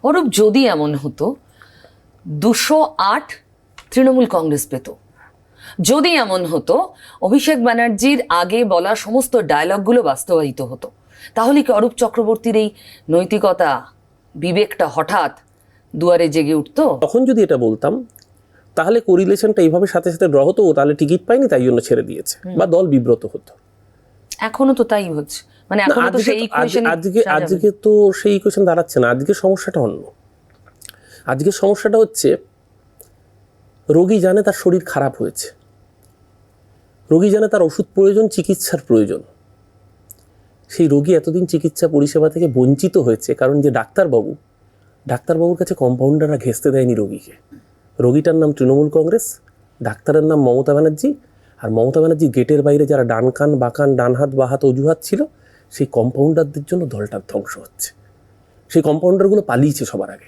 অরূপ, যদি এমন হতো 208 তৃণমূল কংগ্রেস পেত, যদি এমন হতো অভিষেক ব্যানার্জির আগে বলা সমস্ত ডায়লগগুলো বাস্তবায়িত হতো, তাহলে কি অরূপ চক্রবর্তীর এই নৈতিকতা, বিবেকটা হঠাৎ দুয়ারে জেগে উঠতো? তখন যদি এটা বলতাম তাহলে কোরিলেশনটা এইভাবে সাথে সাথে ড্র হতো, তাহলে টিকিট পাইনি তাই জন্য ছেড়ে দিয়েছে, বা দল বিব্রত হতো। এখনো তো তাই হচ্ছে, মানে এখনো তো সেই আজকে তো সেই ইকুয়েশন দাঁড়াচ্ছে না। আজকের সমস্যাটা অন্য। আজকের সমস্যাটা হচ্ছে রোগী জানে তার শরীর খারাপ হয়েছে, রোগী জানে তার ওষুধ প্রয়োজন, চিকিৎসার প্রয়োজন। সেই রোগী এতদিন চিকিৎসা পরিষেবা থেকে বঞ্চিত হয়েছে কারণ যে ডাক্তারবাবুর কাছে কম্পাউন্ডাররা ঘেঁচতে দেয়নি রোগীকে। রোগীটার নাম তৃণমূল কংগ্রেস, ডাক্তারের নাম মমতা ব্যানার্জি, আর মমতা ব্যানার্জি গেটের বাইরে যারা ডান কান বাকান, ডান হাত বা হাত অজুহাত ছিল, সেই কম্পাউন্ডারদের জন্য দলটার ধ্বংস হচ্ছে। সেই কম্পাউন্ডারগুলো পালিয়েছে সবার আগে।